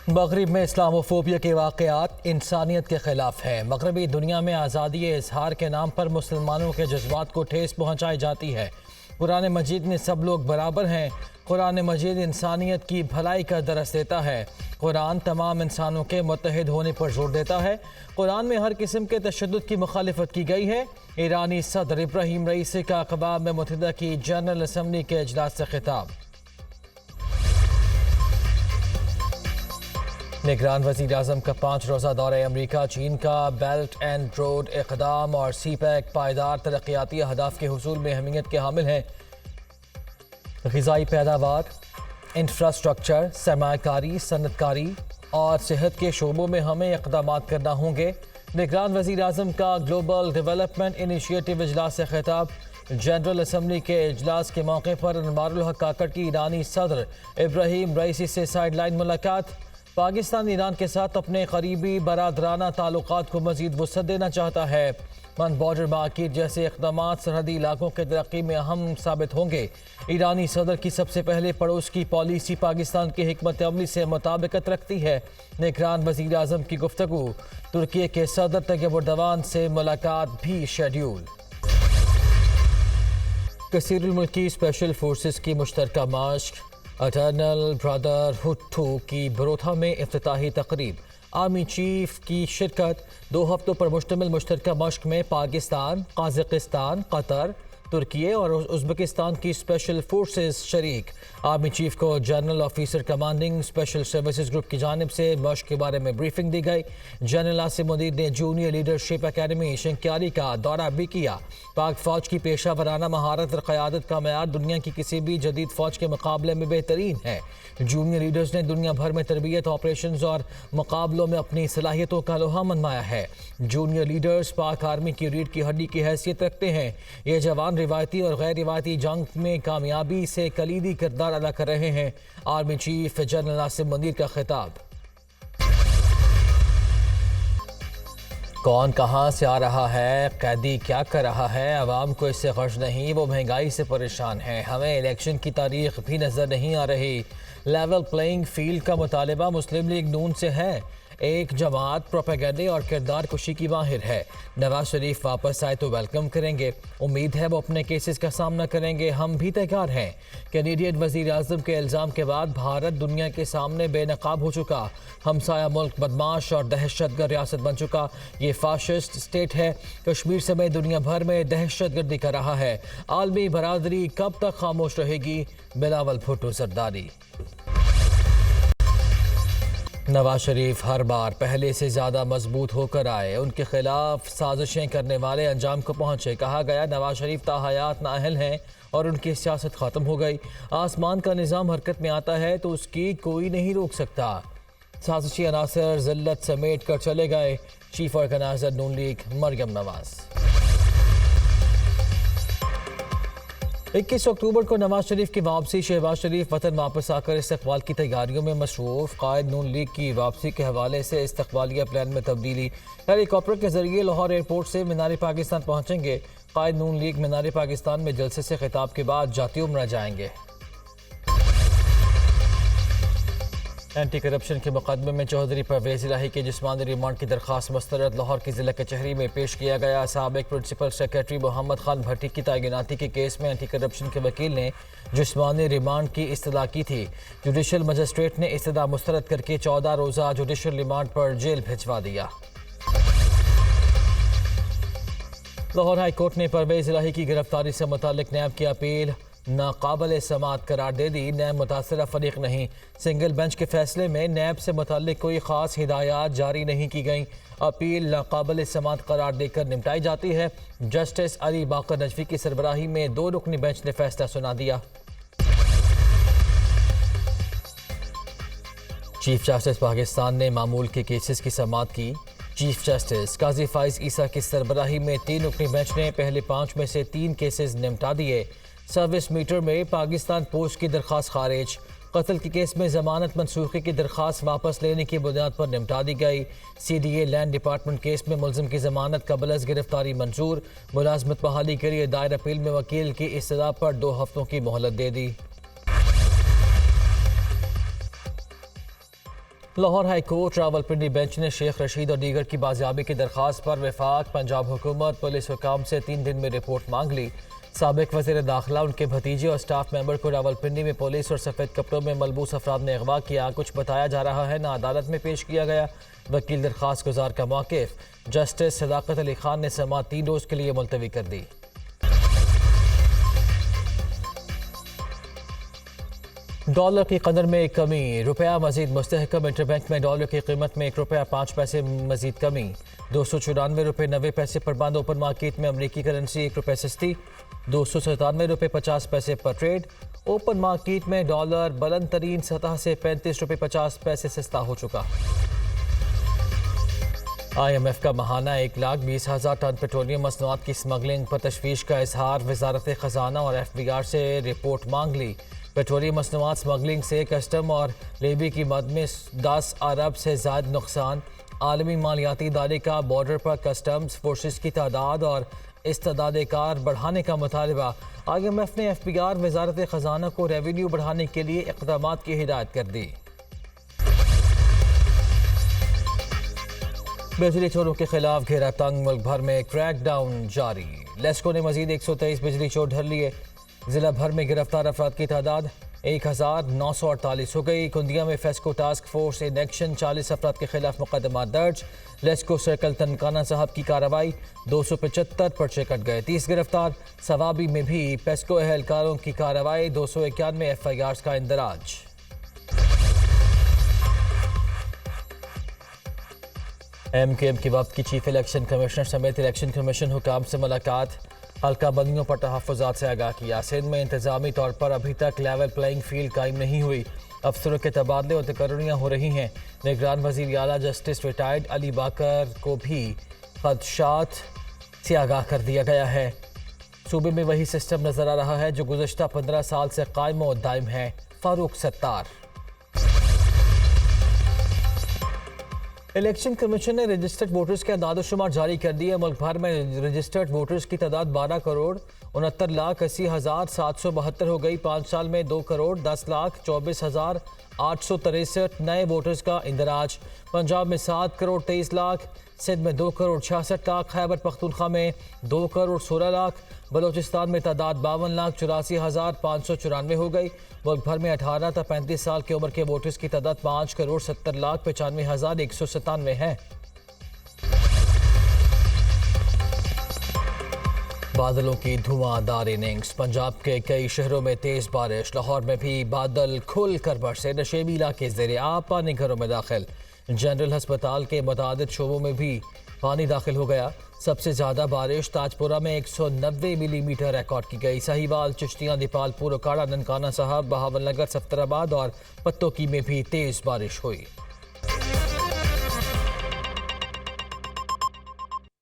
मगरब में इस्लामोफोबिया के वाक़यात इंसानियत के ख़िलाफ़ है। मगरबी दुनिया में आज़ादी इज़हार के नाम पर मुसलमानों के जज्बात को ठेस पहुँचाई जाती है। कुरान मजीद में सब लोग बराबर हैं। कुरान मजीद इंसानियत की भलाई का दरस देता है। कुरान तमाम इंसानों के मुत्तहिद होने पर जोर देता है। कुरान में हर किस्म के तशद्दुद की मुखालिफत की गई है। ईरानी सदर इब्राहीम रईसी का अक़वाम मुत्तहिदा की जनरल असम्बली के इजलास से खिताब। निगरान वज़ीर आज़म का 5 रोज़ा दौरे अमरीका। चीन का बेल्ट एंड रोड इक़दाम और सी पैक पायदार तरक्याती अहदाफ के हुसूल में अहमियत के हामिल हैं। ग़िज़ाई पैदावार, इंफ्रास्ट्रक्चर, सरमायाकारी, सनतकारी और सेहत के शोबों में हमें इक़दामात करना होंगे। निगरान वज़ीर आज़म का ग्लोबल डेवलपमेंट इनिशिएटिव इजलास से खिताब। जनरल असम्बली के इजलास के मौके पर अनवारुल हक काकड़ की ईरानी सदर इब्राहीम रईसी से साइडलाइन मुलाकात। पाकिस्तान ईरान के साथ अपने करीबी बरादराना ताल्लुकात को मज़ीद वुसअत देना चाहता है। मन बॉर्डर मार्केट जैसे इक़दाम सरहदी इलाकों के तरक्की में अहम साबित होंगे। ईरानी सदर की सबसे पहले पड़ोस की पॉलिसी पाकिस्तान की हिकमत अमली से मुताबिकत रखती है। निगरान वज़ीर आज़म की गुफ्तगू। तुर्की के सदर तैयब एर्दोगान से मुलाकात भी शेड्यूल। कसीरुल मुल्की स्पेशल फोर्सेस की मुश्तरका माश्क अटर्नल ब्रदरहुड 2 की बरोथा में इफ्तिताही तकरीब। आर्मी चीफ की शिरकत। 2 हफ्तों पर मुश्तमिल मुश्तरका मश्क में पाकिस्तान, कज़ाकिस्तान, कतर, तुर्की और उज़्बेकिस्तान की स्पेशल फोर्सेस शरीक। आर्मी चीफ को general officer commanding special services group की जानिब से मश्क के बारे में ब्रीफिंग दी गई। जनरल आसिम मुनीर ने जूनियर लीडरशिप अकेडमी शिंक्यारी का दौरा भी किया। पाक फ़ौज की पेशा वराना महारत और क़यादत का मयार दुनिया की किसी भी जदीद फ़ौज के मुकाबले में बेहतरीन है। जूनियर लीडर्स ने दुनिया भर में तरबियत, ऑपरेशंस और मुकाबलों में अपनी सलाहियतों का लोहा मनवाया है। जूनियर लीडर्स पाक आर्मी की रीढ़ की हड्डी की हैसियत रखते हैं। ये जवान रिवायती और गैर रिवायती जंग में कामयाबी से कलीदी किरदार अदा कर रहे हैं। Army chief general Asim Munir का खिताब। कौन कहाँ से आ रहा है, कैदी क्या कर रहा है, अवाम को इससे गर्ज नहीं, वो महंगाई से परेशान है। हमें इलेक्शन की तारीख भी नज़र नहीं आ रही। लेवल प्लेइंग फील्ड का मुतालबा मुस्लिम लीग नून से है। एक जमात प्रोपेगेंडे और किरदार कुशी की माहिर है। नवाज शरीफ वापस आए तो वेलकम करेंगे। उम्मीद है वो अपने केसेस का सामना करेंगे। हम भी तैयार हैं। कैनेडियन वज़ीर आज़म के इल्ज़ाम के बाद भारत दुनिया के सामने बेनकाब हो चुका। हमसाया मुल्क बदमाश और दहशतगर्द रियासत बन चुका। ये फाशिस्ट स्टेट है। कश्मीर समेत दुनिया भर में दहशतगर्दी कर रहा है। आलमी बरादरी कब तक खामोश रहेगी? बिलावल भुट्टो जरदारी। नवाज शरीफ हर बार पहले से ज़्यादा मजबूत होकर आए। उनके खिलाफ साजिशें करने वाले अंजाम को पहुँचे। कहा गया नवाज शरीफ ताहयात नाअहल हैं और उनकी सियासत ख़त्म हो गई। आसमान का निज़ाम हरकत में आता है तो उसकी कोई नहीं रोक सकता। साजिशी अनासर ज़िल्लत समेट कर चले गए। चीफ ऑर्गेनाइजर नून लीग मरियम नवाज। 21 अक्टूबर को नवाज शरीफ की वापसी। शहबाज शरीफ वतन वापस आकर इस्तकबाल की तैयारियों में मसरूफ़। कायद नून लीग की वापसी के हवाले से इस्तकबालिया प्लान में तब्दीली। हेलीकॉप्टर के जरिए लाहौर एयरपोर्ट से मीनार पाकिस्तान पहुँचेंगे। कायद नून लीग मीनार पाकिस्तान में जलसे से खिताब के बाद जाती उम्रा जाएंगे। एंटी करप्शन के मुकदमे में चौधरी परवेज़ इलाही के जिस्मानी रिमांड की दरख्वास्त मुस्तरद। लाहौर की ज़िला कचहरी में पेश किया गया। साबिक प्रिंसिपल सेक्रेटरी मोहम्मद खान भट्टी की तैनाती के केस में एंटी करप्शन के वकील ने जिस्मानी रिमांड की इस्तदा की थी। जुडिशल मजिस्ट्रेट ने इस्तदा मुस्तरद करके 14 रोज़ा जुडिशल रिमांड पर जेल भिजवा दिया। लाहौर हाई कोर्ट ने परवेज़ इलाही की गिरफ्तारी से मुताल्लिक नैब की अपील नाकाबिल समाअत करार दे दी। नैब मुतासरा फरीक नहीं। सिंगल बेंच के फैसले में नैब से मुताल्लिक कोई ख़ास हिदायत जारी नहीं की गई। अपील नाकाबिल समाअत करार देकर निपटाई जाती है। जस्टिस अली बाकर नजफी की सरबराही में 2 रुकनी बेंच ने फैसला सुना दिया। चीफ जस्टिस पाकिस्तान ने मामूल के केसेस की समाअत की। चीफ जस्टिस काजी फाइज ईसा की सरबराही में 3 रुकनी बेंच ने पहले 5 में से 3 केसेस निपटा दिए। सर्विस मीटर में पाकिस्तान पोस्ट की दरख्वास्त खारिज। कत्ल के केस में जमानत मनसूखी की दरख्वास्त वापस लेने की बुनियाद पर निपटा दी गई। CDA लैंड डिपार्टमेंट केस में मुलजिम की जमानत कबल अज़ गिरफ्तारी मंजूर। मुलाजमत बहाली के लिए दायर अपील में वकील की इस्तदा पर 2 हफ्तों की मोहलत दे दी। Lahore high court Rawalpindi bench ने शेख रशीद और दीगर की बाजियाबी की दरख्वास्त पर वफाक पंजाब हुकूमत पुलिस हुकाम से 3 दिन में रिपोर्ट मांग ली। साबिक वज़ीर दाखिला, उनके भतीजे और स्टाफ मेंबर को रावलपिंडी में पुलिस और सफ़ेद कपड़ों में मलबूस अफराद ने अगवा किया। कुछ बताया जा रहा है ना अदालत में पेश किया गया। वकील दरख्वास्त गुजार का मौक़िफ़ जस्टिस सदाकत अली खान ने समाअत 3 रोज़ के लिए मुलतवी कर दी। डॉलर की कदर में कमी, रुपया मजीद मुस्तहकम। इंटरबैंक में डॉलर की कीमत में 1 रुपया 5 पैसे मजीद कमी, 294 रुपये 90 पैसे पर बंद। ओपन मार्केट में अमरीकी करेंसी 1 रुपये सस्ती, 297 रुपये 50 पैसे पर ट्रेड। ओपन मार्केट में डॉलर बुलंद तरीन सतह से 35 रुपये 50 पैसे सस्ता हो चुका। IMF का महाना 1,20,000 टन पेट्रोलियम मसनूआत की स्मगलिंग पर तशवीश का इजहार। वजारत खजाना और FBR से रिपोर्ट मांग ली। पेट्रोलियम मसनूआत स्मगलिंग से कस्टम और लेवी की मद में 10 अरब से ज़ायद नुकसान। आलमी मालियाती इदारे का बॉर्डर पर कस्टम्स फोर्सेस की तादाद और इस्तेदाद कार बढ़ाने का मुतालबा। IMF ने FBR वजारत खजाना को रेवेन्यू बढ़ाने के लिए इक़दाम की हिदायत कर दी। बिजली चोरों के खिलाफ घेरा तंग, मुल्क भर में क्रैकडाउन जारी। लेस्को ने मजीद 123 बिजली चोर धर लिए। जिला भर में गिरफ्तार अफराद की तादाद 1948 हो गई। कुंदिया में FESCO task force in action, 40 अफराद के खिलाफ मुकदमा दर्ज। लेस्को सर्कल तनकाना साहब की कार्रवाई, 275 पर्चे कट गए, 30 गिरफ्तार। सवाबी में भी पेस्को एहलकारों की कार्रवाई, 291 FIRs का इंदराज। MKM की वक्त की चीफ इलेक्शन कमिश्नर समेत इलेक्शन कमीशन हुकाम से मुलाकात। हल्का बंदियों पर तहफ़्फ़ुज़ात से आगाह किया। सिंध में इंतज़ामी तौर पर अभी तक लेवल प्लेइंग फील्ड कायम नहीं हुई। अफसरों के तबादले और तकर्रियाँ हो रही हैं। निगरान वज़ीर आला जस्टिस रिटायर्ड अली बाकर को भी खदशात से आगाह कर दिया गया है। सूबे में वही सिस्टम नज़र आ रहा है जो गुज़श्ता 15 साल से कायम और दायम है। फारूक सत्तार। इलेक्शन कमीशन ने रजिस्टर्ड वोटर्स के आदाद-ओ-शुमार जारी कर दिए। मुल्क भर में रजिस्टर्ड वोटर्स की तादाद 12,69,80,772 हो गई। 5 साल में 2,10,24,863 नए वोटर्स का इंदराज। पंजाब में 7,23,00,000, सिंध में 2,66,00,000, खैबर पख्तूनख्वा में 2,16,00,000, बलोचिस्तान में तादाद 52,84,594 हो गई। मुल्क भर में 18 से 35 साल की उम्र के वोटर्स की तादाद 5,70,95,197 है। बादलों की धुआंधार इनिंग्स, पंजाब के कई शहरों में तेज बारिश। लाहौर में भी बादल खुल कर बरसे, नशेबी इलाके ज़ेरे आब, पानी घरों में दाखिल। जनरल अस्पताल के मुतादिद शोबों में भी पानी दाखिल हो गया। सबसे ज़्यादा बारिश ताजपुरा में 190 मिलीमीटर रिकॉर्ड की गई। साहिवाल, चिश्तियाँ, दीपालपुर, उकाड़ा, ननकाना साहब, बहावलनगर, सफ्तराबाद और पत्तोकी में भी तेज़ बारिश हुई।